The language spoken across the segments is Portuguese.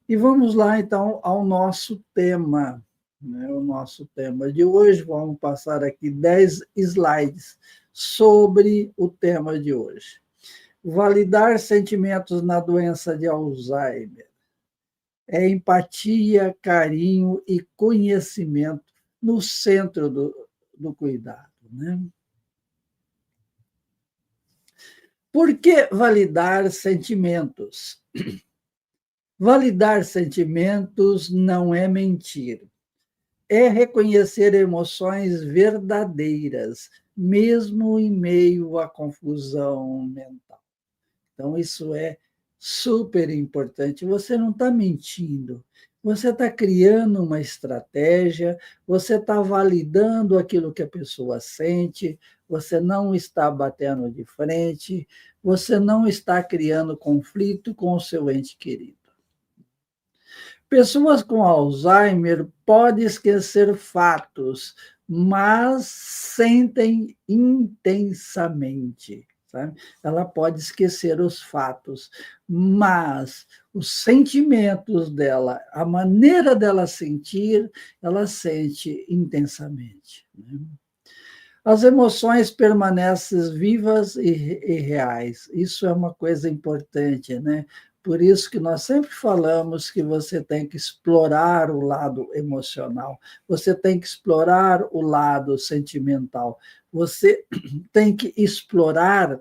E vamos lá, então, ao nosso tema, né? O nosso tema de hoje. Vamos passar aqui 10 slides sobre o tema de hoje. Validar sentimentos na doença de Alzheimer. É empatia, carinho e conhecimento no centro do cuidado, né? Por que validar sentimentos? Validar sentimentos não é mentir, é reconhecer emoções verdadeiras, mesmo em meio à confusão mental. Então, isso é super importante. Você não está mentindo, você está criando uma estratégia, você está validando aquilo que a pessoa sente, você não está batendo de frente, você não está criando conflito com o seu ente querido. Pessoas com Alzheimer podem esquecer fatos, mas sentem intensamente. Sabe? Ela pode esquecer os fatos, mas os sentimentos dela, a maneira dela sentir, ela sente intensamente. Né? As emoções permanecem vivas e reais. Isso é uma coisa importante, né? Por isso que nós sempre falamos que você tem que explorar o lado emocional, você tem que explorar o lado sentimental, você tem que explorar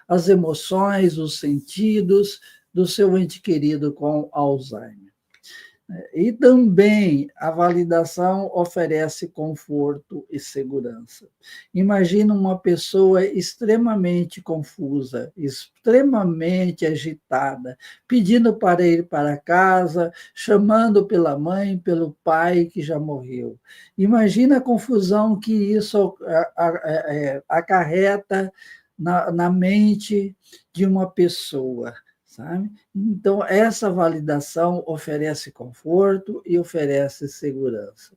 as emoções, os sentidos do seu ente querido com Alzheimer. E também a validação oferece conforto e segurança. Imagina uma pessoa extremamente confusa, extremamente agitada, pedindo para ir para casa, chamando pela mãe, pelo pai que já morreu. Imagina a confusão que isso acarreta na mente de uma pessoa. Sabe? Então, essa validação oferece conforto e oferece segurança.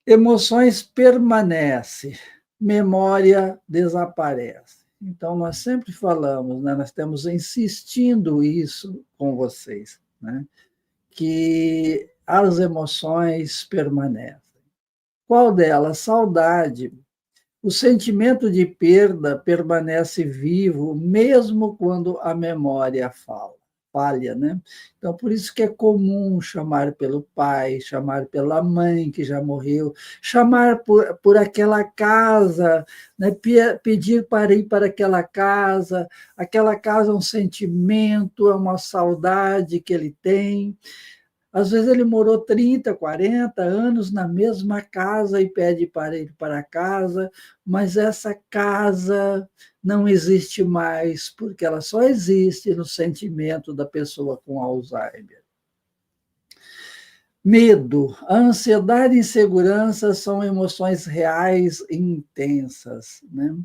Emoções permanecem, memória desaparece. Então, nós sempre falamos, né? Nós estamos insistindo isso com vocês, né? Que as emoções permanecem. Qual delas? Saudade. O sentimento de perda permanece vivo, mesmo quando a memória falha, né? Então, por isso que é comum chamar pelo pai, chamar pela mãe que já morreu, chamar por aquela casa, né? Pedir para ir para aquela casa é um sentimento, é uma saudade que ele tem. Às vezes ele morou 30, 40 anos na mesma casa e pede para ir para casa, mas essa casa não existe mais, porque ela só existe no sentimento da pessoa com Alzheimer. Medo, a ansiedade e insegurança são emoções reais e intensas, né?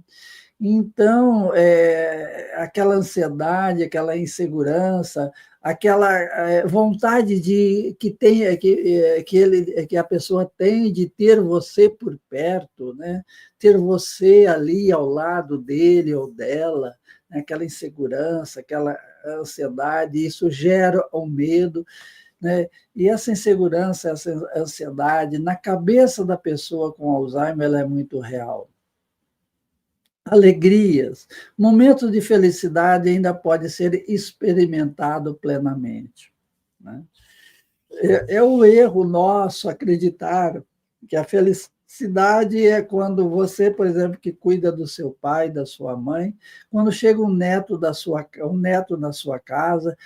Então, aquela ansiedade, aquela insegurança, aquela vontade de que a pessoa tem de ter você por perto, né? Ter você ali ao lado dele ou dela, né? Aquela insegurança, aquela ansiedade, isso gera o medo. Né? E essa insegurança, essa ansiedade, na cabeça da pessoa com Alzheimer, ela é muito real. Alegrias, momentos de felicidade ainda pode ser experimentado plenamente. Né? É o erro nosso acreditar que a felicidade é quando você, por exemplo, que cuida do seu pai, da sua mãe, quando chega um neto na sua casa,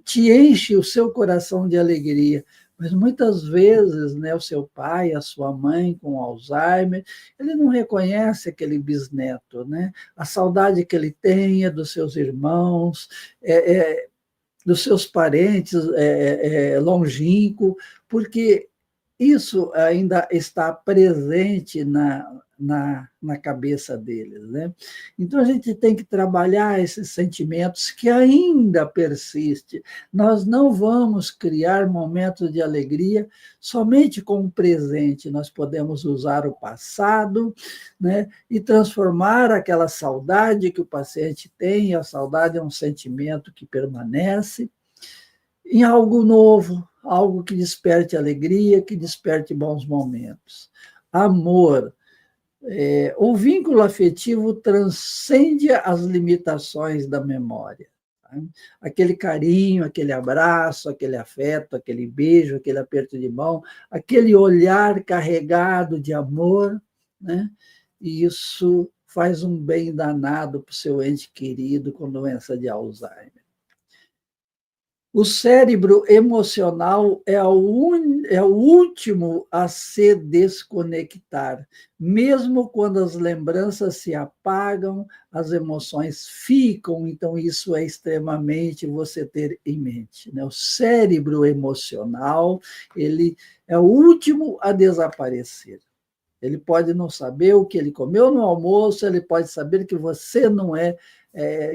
te enche o seu coração de alegria. Mas muitas vezes, né, o seu pai, a sua mãe com Alzheimer, ele não reconhece aquele bisneto, né? A saudade que ele tem é dos seus irmãos, dos seus parentes longínquos, porque isso ainda está presente na cabeça deles. Né? Então, a gente tem que trabalhar esses sentimentos que ainda persistem. Nós não vamos criar momentos de alegria somente com o presente, nós podemos usar o passado, né, e transformar aquela saudade que o paciente tem, a saudade é um sentimento que permanece, em algo novo, algo que desperte alegria, que desperte bons momentos. Amor. O vínculo afetivo transcende as limitações da memória. Tá? Aquele carinho, aquele abraço, aquele afeto, aquele beijo, aquele aperto de mão, aquele olhar carregado de amor, né? E isso faz um bem danado para o seu ente querido com doença de Alzheimer. O cérebro emocional é o último a se desconectar. Mesmo quando as lembranças se apagam, as emoções ficam. Então, isso é extremamente você ter em mente, né? O cérebro emocional, ele é o último a desaparecer. Ele pode não saber o que ele comeu no almoço, ele pode saber que você não é,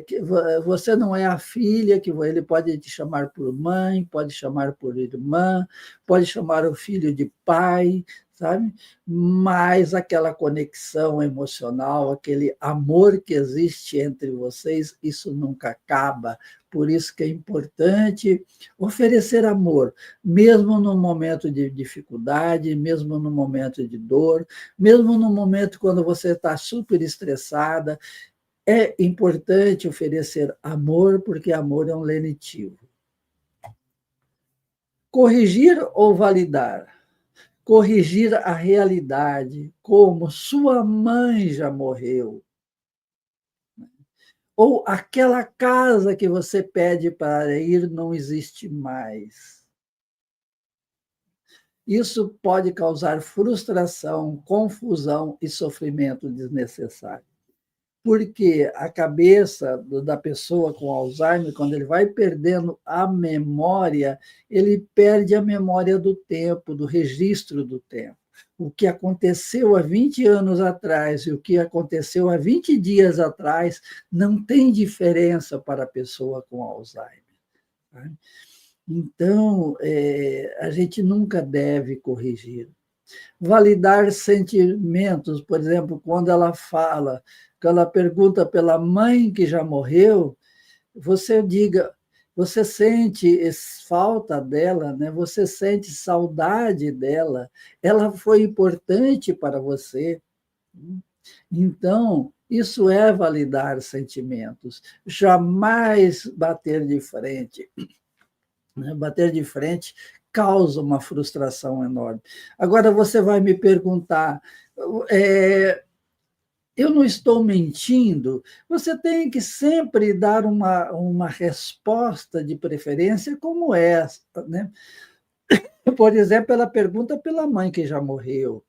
que você não é a filha, que ele pode te chamar por mãe, pode chamar por irmã, pode chamar o filho de pai, sabe? Mas aquela conexão emocional, aquele amor que existe entre vocês, isso nunca acaba. Por isso que é importante oferecer amor, mesmo no momento de dificuldade, mesmo no momento de dor, mesmo no momento quando você está super estressada. É importante oferecer amor, porque amor é um lenitivo. Corrigir ou validar? Corrigir a realidade, como sua mãe já morreu. Ou aquela casa que você pede para ir não existe mais. Isso pode causar frustração, confusão e sofrimento desnecessário. Porque a cabeça da pessoa com Alzheimer, quando ele vai perdendo a memória, ele perde a memória do tempo, do registro do tempo. O que aconteceu há 20 anos atrás e o que aconteceu há 20 dias atrás não tem diferença para a pessoa com Alzheimer. Tá? Então, a gente nunca deve corrigir. Validar sentimentos, por exemplo, quando ela fala, quando ela pergunta pela mãe que já morreu, você diga, você sente falta dela, né? Você sente saudade dela, ela foi importante para você. Então, isso é validar sentimentos, jamais bater de frente. Bater de frente causa uma frustração enorme. Agora, você vai me perguntar, eu não estou mentindo? Você tem que sempre dar uma resposta de preferência como essa, né? Por exemplo, ela pergunta pela mãe que já morreu.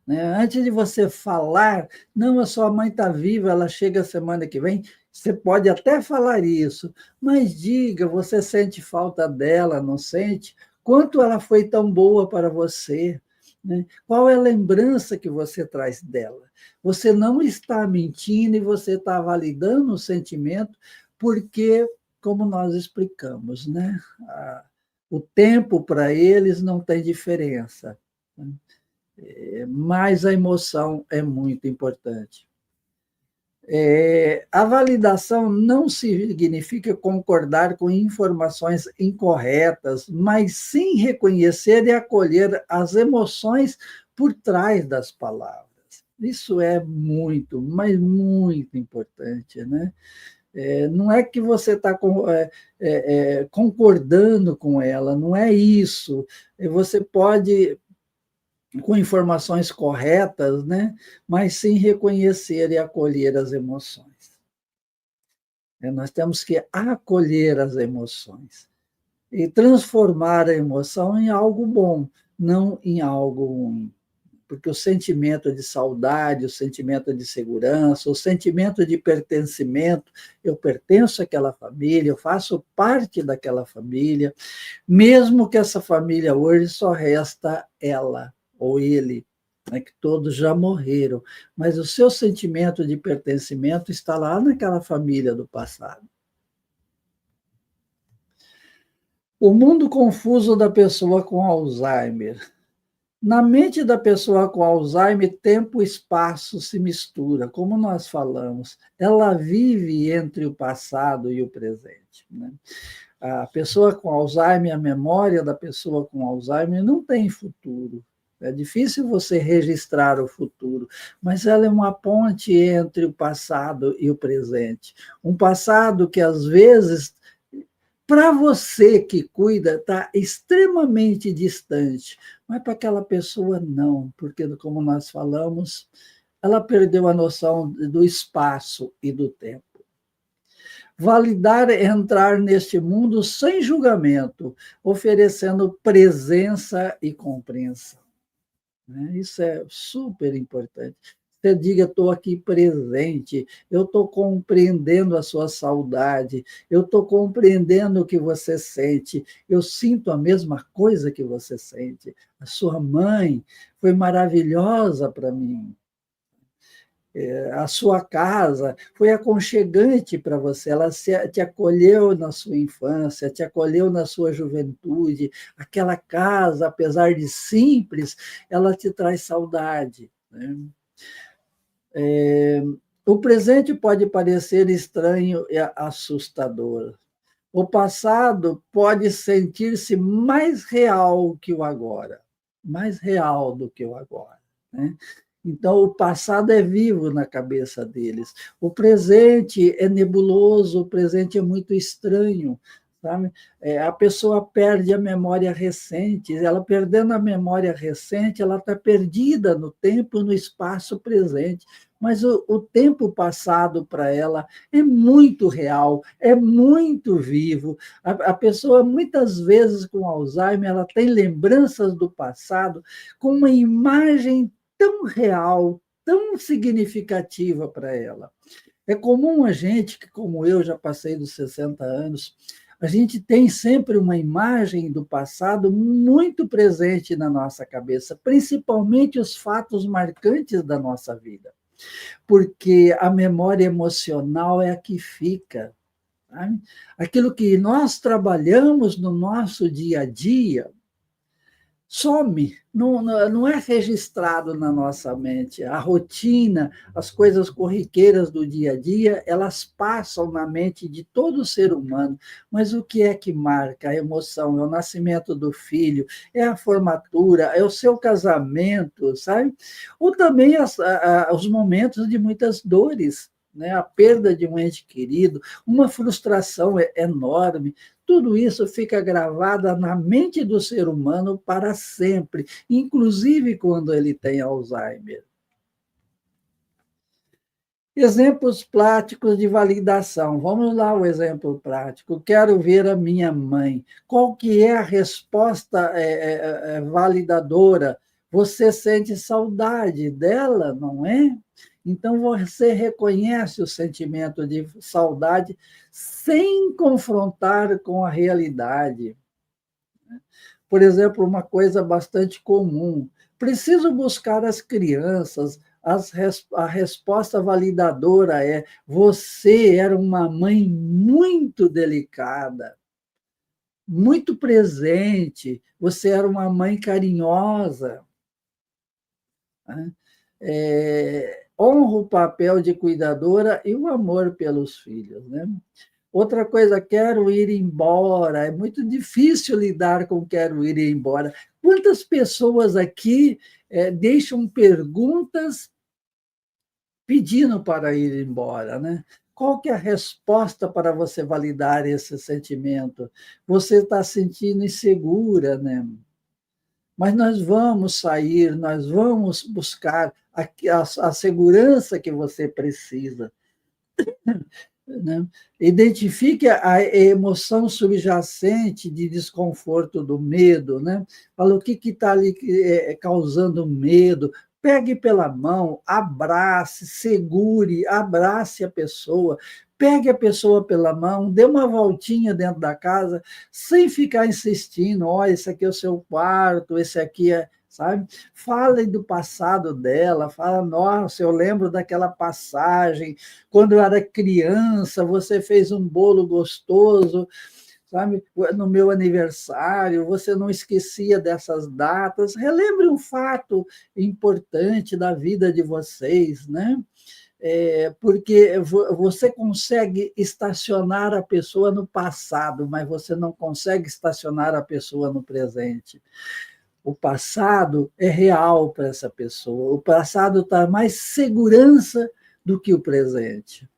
Né? Antes de você falar, não, a sua mãe está viva, ela chega semana que vem, você pode até falar isso, mas diga, você sente falta dela, não sente? Quanto ela foi tão boa para você? Né? Qual é a lembrança que você traz dela? Você não está mentindo e você está validando o sentimento, porque, como nós explicamos, né? O tempo para eles não tem diferença. Né? Mas a emoção é muito importante. A validação não significa concordar com informações incorretas, mas sim reconhecer e acolher as emoções por trás das palavras. Isso é muito, mas muito importante, né? Não é que você está concordando com ela, não é isso. Você pode com informações corretas, né? Mas sim reconhecer e acolher as emoções. Nós temos que acolher as emoções e transformar a emoção em algo bom, não em algo ruim. Porque o sentimento de saudade, o sentimento de segurança, o sentimento de pertencimento, eu pertenço àquela família, eu faço parte daquela família, mesmo que essa família hoje só resta ela ou ele, né, que todos já morreram, mas o seu sentimento de pertencimento está lá naquela família do passado. O mundo confuso da pessoa com Alzheimer. Na mente da pessoa com Alzheimer, tempo e espaço se mistura, como nós falamos. Ela vive entre o passado e o presente. Né? A pessoa com Alzheimer, a memória da pessoa com Alzheimer não tem futuro. É difícil você registrar o futuro, mas ela é uma ponte entre o passado e o presente. Um passado que, às vezes, para você que cuida, está extremamente distante, mas para aquela pessoa não, porque, como nós falamos, ela perdeu a noção do espaço e do tempo. Validar é entrar neste mundo sem julgamento, oferecendo presença e compreensão. Isso é super importante. Você diga, estou aqui presente, eu estou compreendendo a sua saudade, eu estou compreendendo o que você sente, eu sinto a mesma coisa que você sente. A sua mãe foi maravilhosa para mim. A sua casa foi aconchegante para você, ela te acolheu na sua infância, te acolheu na sua juventude. Aquela casa, apesar de simples, ela te traz saudade, né? O presente pode parecer estranho e assustador. O passado pode sentir-se mais real que o agora, mais real do que o agora, né? Então, o passado é vivo na cabeça deles. O presente é nebuloso, o presente é muito estranho, sabe? A pessoa perde a memória recente, ela perdendo a memória recente, ela está perdida no tempo e no espaço presente. Mas o tempo passado para ela é muito real, é muito vivo. A pessoa, muitas vezes, com Alzheimer, ela tem lembranças do passado com uma imagem tão real, tão significativa para ela. É comum a gente, que como eu já passei dos 60 anos, a gente tem sempre uma imagem do passado muito presente na nossa cabeça, principalmente os fatos marcantes da nossa vida, porque a memória emocional é a que fica. Sabe? Aquilo que nós trabalhamos no nosso dia a dia, some, não é registrado na nossa mente. A rotina, as coisas corriqueiras do dia a dia, elas passam na mente de todo ser humano, mas o que é que marca? A emoção, é o nascimento do filho, é a formatura, é o seu casamento, sabe? Ou também os momentos de muitas dores, né? A perda de um ente querido, uma frustração enorme. Tudo isso fica gravado na mente do ser humano para sempre, inclusive quando ele tem Alzheimer. Exemplos práticos de validação. Vamos lá, o exemplo prático. Quero ver a minha mãe. Qual que é a resposta validadora? Você sente saudade dela, não é? Então, você reconhece o sentimento de saudade sem confrontar com a realidade. Por exemplo, uma coisa bastante comum: preciso buscar as crianças. A resposta validadora é: você era uma mãe muito delicada, muito presente, você era uma mãe carinhosa. Honra o papel de cuidadora e o amor pelos filhos, né? Outra coisa, quero ir embora. É muito difícil lidar com quero ir embora. Quantas pessoas aqui deixam perguntas pedindo para ir embora, né? Qual que é a resposta para você validar esse sentimento? Você está sentindo insegura, né? Mas nós vamos sair, nós vamos buscar a segurança que você precisa. Né? Identifique a emoção subjacente de desconforto do medo, né? Fala o que está ali causando medo. Pegue pela mão, abrace, segure, abrace a pessoa, pegue a pessoa pela mão, dê uma voltinha dentro da casa, sem ficar insistindo, esse aqui é o seu quarto, esse aqui é... Sabe? Falem do passado dela, fala, nossa, eu lembro daquela passagem, quando eu era criança, você fez um bolo gostoso, sabe? No meu aniversário, você não esquecia dessas datas, relembre um fato importante da vida de vocês, né? porque você consegue estacionar a pessoa no passado, mas você não consegue estacionar a pessoa no presente. O passado é real para essa pessoa, o passado está mais segurança do que o presente.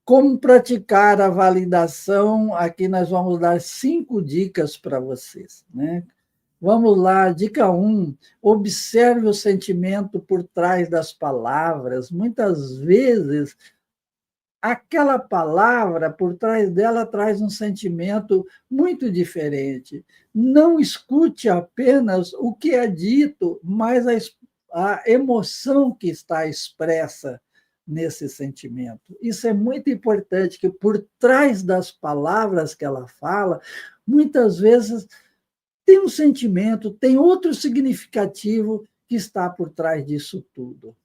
Como praticar a validação? Aqui nós vamos dar 5 dicas para vocês, né? Vamos lá, dica 1, observe o sentimento por trás das palavras. Muitas vezes, aquela palavra, por trás dela, traz um sentimento muito diferente. Não escute apenas o que é dito, mas a emoção que está expressa nesse sentimento. Isso é muito importante, que por trás das palavras que ela fala, muitas vezes tem um sentimento, tem outro significativo que está por trás disso tudo.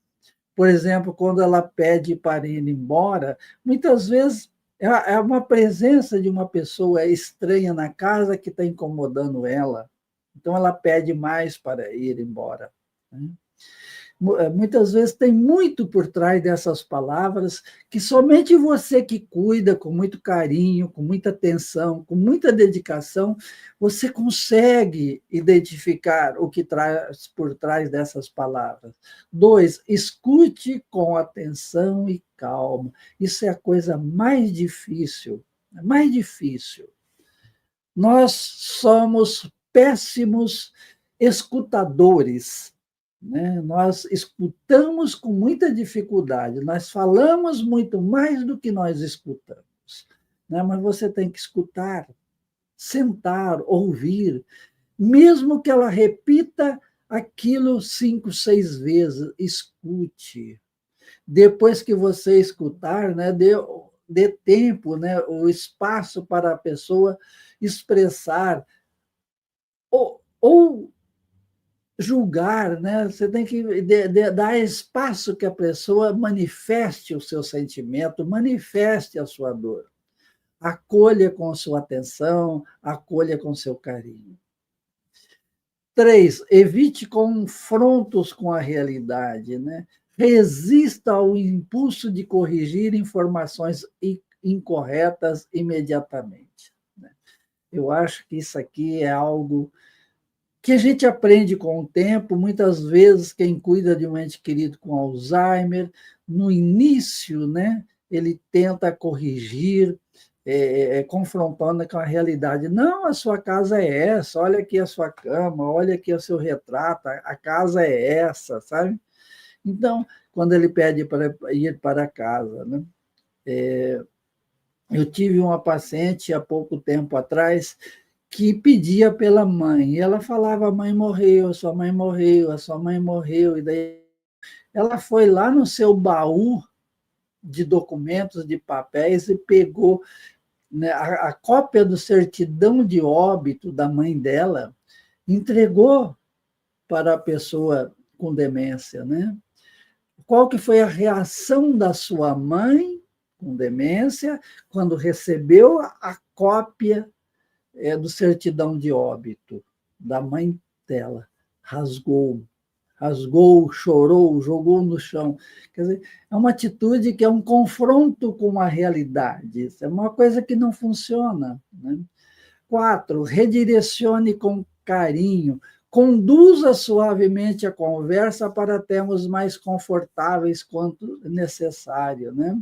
Por exemplo, quando ela pede para ir embora, muitas vezes é uma presença de uma pessoa estranha na casa que está incomodando ela. Então, ela pede mais para ir embora. Muitas vezes tem muito por trás dessas palavras que somente você que cuida com muito carinho, com muita atenção, com muita dedicação, você consegue identificar o que traz por trás dessas palavras. 2, escute com atenção e calma. Isso é a coisa mais difícil, mais difícil. Nós somos péssimos escutadores, né? Nós escutamos com muita dificuldade, nós falamos muito mais do que nós escutamos, né? Mas você tem que escutar, sentar, ouvir, mesmo que ela repita aquilo 5, 6 vezes, escute. Depois que você escutar, né, dê tempo, né, o espaço para a pessoa expressar, ou julgar, né? Você tem que dar espaço que a pessoa manifeste o seu sentimento, manifeste a sua dor. Acolha com sua atenção, acolha com seu carinho. 3, evite confrontos com a realidade, né? Resista ao impulso de corrigir informações incorretas imediatamente. Eu acho que isso aqui é algo que a gente aprende com o tempo. Muitas vezes, quem cuida de um ente querido com Alzheimer, no início, né, ele tenta corrigir, confrontando com a realidade. Não, a sua casa é essa, olha aqui a sua cama, olha aqui o seu retrato, a casa é essa, sabe? Então, quando ele pede para ir para casa, né? Eu tive uma paciente há pouco tempo atrás que pedia pela mãe. E ela falava: a mãe morreu, a sua mãe morreu, a sua mãe morreu. E daí ela foi lá no seu baú de documentos, de papéis, e pegou, né, a cópia do certidão de óbito da mãe dela, entregou para a pessoa com demência, né? Qual que foi a reação da sua mãe com demência quando recebeu a cópia do certidão de óbito da mãe dela? Rasgou, chorou, jogou no chão. Quer dizer, é uma atitude que é um confronto com a realidade. Isso é uma coisa que não funciona, né? 4, redirecione com carinho. Conduza suavemente a conversa para termos mais confortáveis quanto necessário, né?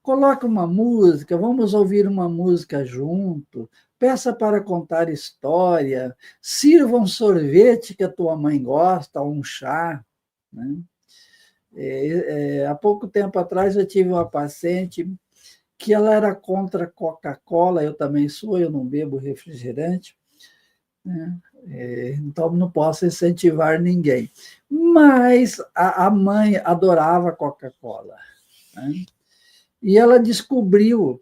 Coloque uma música, vamos ouvir uma música junto, peça para contar história, sirva um sorvete que a tua mãe gosta, ou um chá, né? Há pouco tempo atrás eu tive uma paciente que ela era contra Coca-Cola, eu também sou, eu não bebo refrigerante, né? Então não posso incentivar ninguém. Mas a mãe adorava Coca-Cola, né? E ela descobriu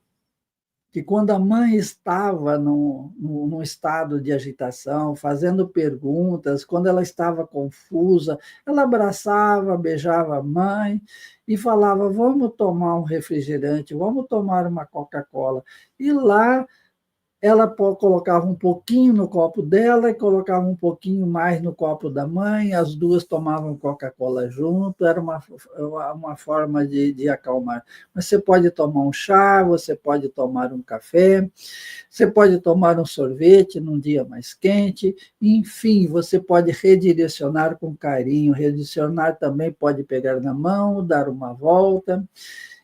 que quando a mãe estava num estado de agitação, fazendo perguntas, quando ela estava confusa, ela abraçava, beijava a mãe e falava: vamos tomar um refrigerante, vamos tomar uma Coca-Cola. E lá ela colocava um pouquinho no copo dela e colocava um pouquinho mais no copo da mãe, as duas tomavam Coca-Cola junto, era uma forma de acalmar. Mas você pode tomar um chá, você pode tomar um café, você pode tomar um sorvete num dia mais quente, enfim, você pode redirecionar com carinho, redirecionar também pode pegar na mão, dar uma volta,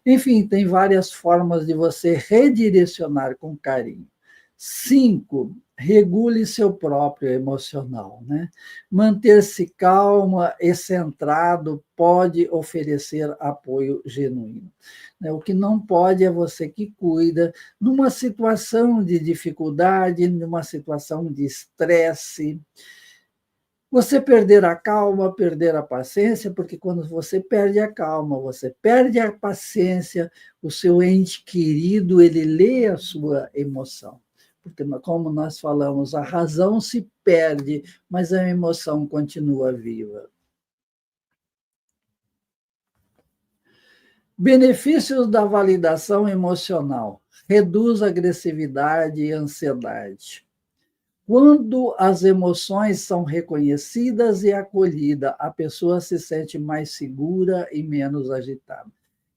enfim, tem várias formas de você redirecionar com carinho. 5, regule seu próprio emocional, né? Manter-se calma e centrado pode oferecer apoio genuíno. O que não pode é você que cuida numa situação de dificuldade, numa situação de estresse, você perder a calma, perder a paciência, porque quando você perde a calma, você perde a paciência, o seu ente querido, ele lê a sua emoção. Porque, como nós falamos, a razão se perde, mas a emoção continua viva. Benefícios da validação emocional. Reduz a agressividade e ansiedade. Quando as emoções são reconhecidas e acolhidas, a pessoa se sente mais segura e menos agitada.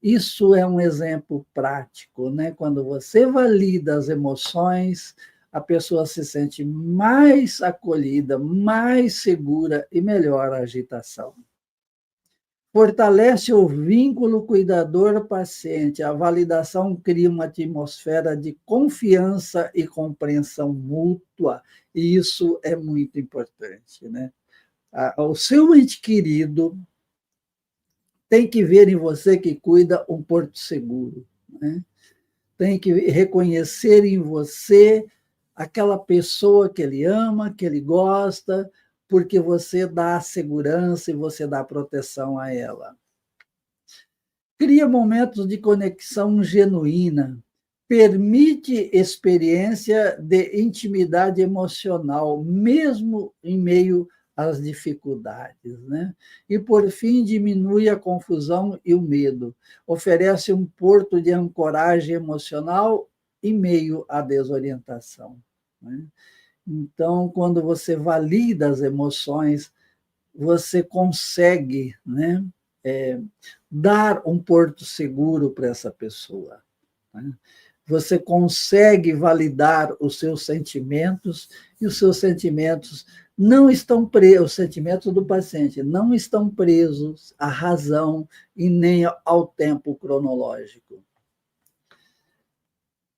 Isso é um exemplo prático, né? Quando você valida as emoções, a pessoa se sente mais acolhida, mais segura e melhor a agitação. Fortalece o vínculo cuidador-paciente. A validação cria uma atmosfera de confiança e compreensão mútua, e isso é muito importante, né? O seu ente querido tem que ver em você que cuida um porto seguro, né? Tem que reconhecer em você aquela pessoa que ele ama, que ele gosta, porque você dá segurança e você dá proteção a ela. Cria momentos de conexão genuína, permite experiência de intimidade emocional, mesmo em meio às dificuldades, né? E, por fim, diminui a confusão e o medo, oferece um porto de ancoragem emocional em meio à desorientação, né? Então, quando você valida as emoções, você consegue, né, dar um porto seguro para essa pessoa, né? Você consegue validar os seus sentimentos, e os seus sentimentos não estão presos, os sentimentos do paciente não estão presos à razão e nem ao tempo cronológico.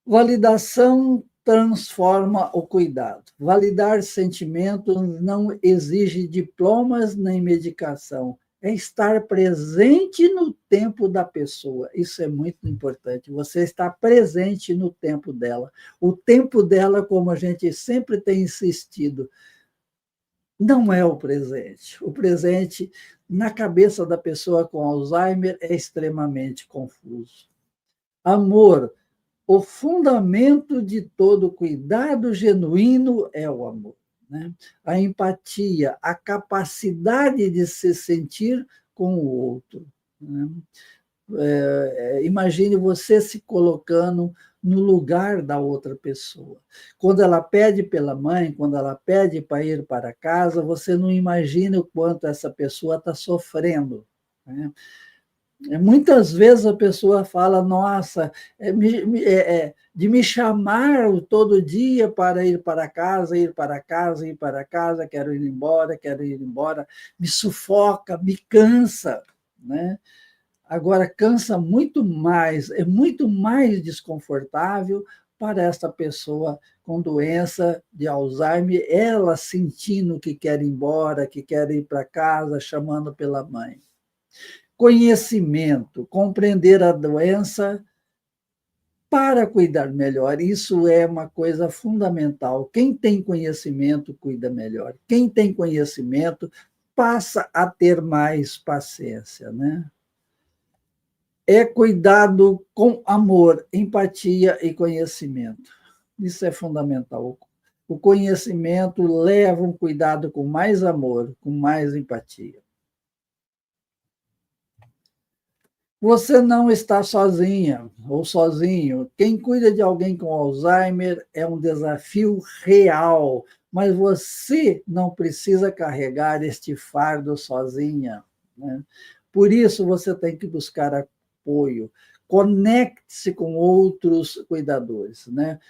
Validação transforma o cuidado. Validar sentimentos não exige diplomas nem medicação. É estar presente no tempo da pessoa. Isso é muito importante. Você está presente no tempo dela. O tempo dela, como a gente sempre tem insistido, não é o presente. O presente, na cabeça da pessoa com Alzheimer, é extremamente confuso. Amor. O fundamento de todo cuidado genuíno é o amor, né? A empatia, a capacidade de se sentir com o outro, né? Imagine você se colocando no lugar da outra pessoa. Quando ela pede pela mãe, quando ela pede para ir para casa, você não imagina o quanto essa pessoa está sofrendo, né? Muitas vezes a pessoa fala, nossa, de me chamar todo dia para ir para casa, ir para casa, ir para casa, quero ir embora, me sufoca, me cansa, né? Agora, cansa muito mais, é muito mais desconfortável para esta pessoa com doença de Alzheimer, ela sentindo que quer ir embora, que quer ir para casa, chamando pela mãe. Conhecimento, compreender a doença para cuidar melhor. Isso é uma coisa fundamental. Quem tem conhecimento cuida melhor. Quem tem conhecimento passa a ter mais paciência, né? É cuidado com amor, empatia e conhecimento. Isso é fundamental. O conhecimento leva um cuidado com mais amor, com mais empatia. Você não está sozinha ou sozinho. Quem cuida de alguém com Alzheimer é um desafio real, mas você não precisa carregar este fardo sozinha, né? Por isso, você tem que buscar apoio. Conecte-se com outros cuidadores, né?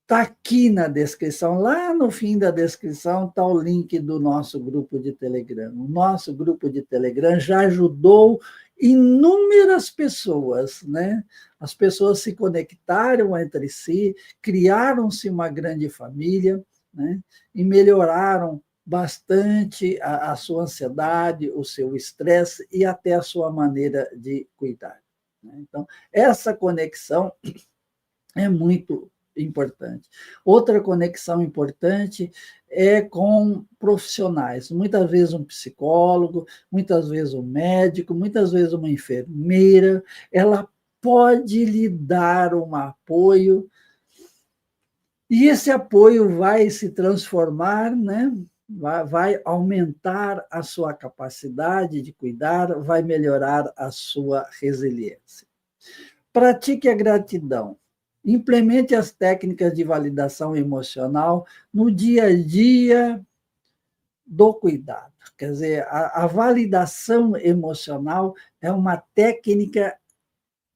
Está aqui na descrição, lá no fim da descrição está o link do nosso grupo de Telegram. O nosso grupo de Telegram já ajudou inúmeras pessoas, né? As pessoas se conectaram entre si, criaram-se uma grande família, né? E melhoraram bastante a sua ansiedade, o seu estresse e até a sua maneira de cuidar, né? Então, essa conexão é muito importante. Outra conexão importante é com profissionais, muitas vezes um psicólogo, muitas vezes um médico, muitas vezes uma enfermeira, ela pode lhe dar um apoio, e esse apoio vai se transformar, né? Vai aumentar a sua capacidade de cuidar, vai melhorar a sua resiliência. Pratique a gratidão. Implemente as técnicas de validação emocional no dia a dia do cuidado. Quer dizer, a validação emocional é uma técnica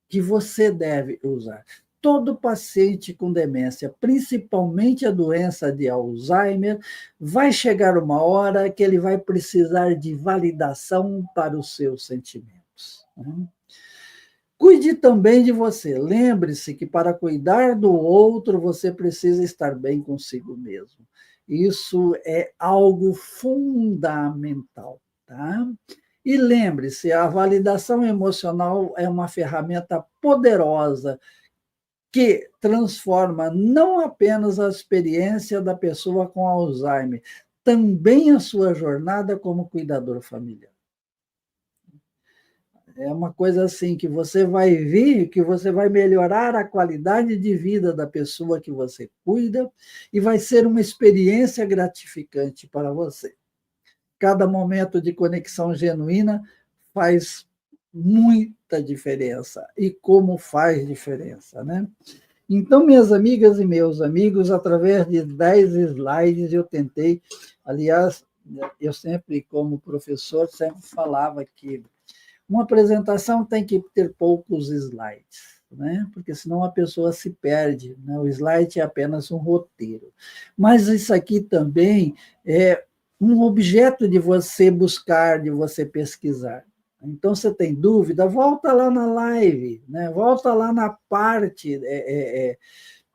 que você deve usar. Todo paciente com demência, principalmente a doença de Alzheimer, vai chegar uma hora que ele vai precisar de validação para os seus sentimentos, né? Cuide também de você. Lembre-se que para cuidar do outro, você precisa estar bem consigo mesmo. Isso é algo fundamental, tá? E lembre-se, a validação emocional é uma ferramenta poderosa que transforma não apenas a experiência da pessoa com Alzheimer, também a sua jornada como cuidador familiar. É uma coisa assim que você vai ver, que você vai melhorar a qualidade de vida da pessoa que você cuida e vai ser uma experiência gratificante para você. Cada momento de conexão genuína faz muita diferença. E como faz diferença, né? Então, minhas amigas e meus amigos, através de 10 slides, eu tentei, aliás, eu sempre, como professor, sempre falava que uma apresentação tem que ter poucos slides, né? Porque senão a pessoa se perde, né? O slide é apenas um roteiro. Mas isso aqui também é um objeto de você buscar, de você pesquisar. Então, você tem dúvida, volta lá na live, né? Volta lá na parte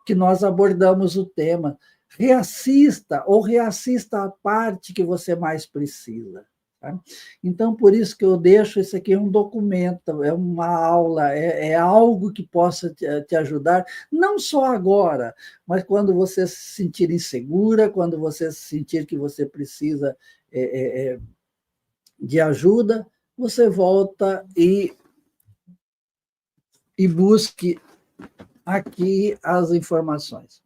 que nós abordamos o tema. Reassista ou reassista a parte que você mais precisa. Tá? Então, por isso que eu deixo isso aqui um documento, é uma aula, é algo que possa te ajudar, não só agora, mas quando você se sentir insegura, quando você sentir que você precisa de ajuda, você volta e busque aqui as informações.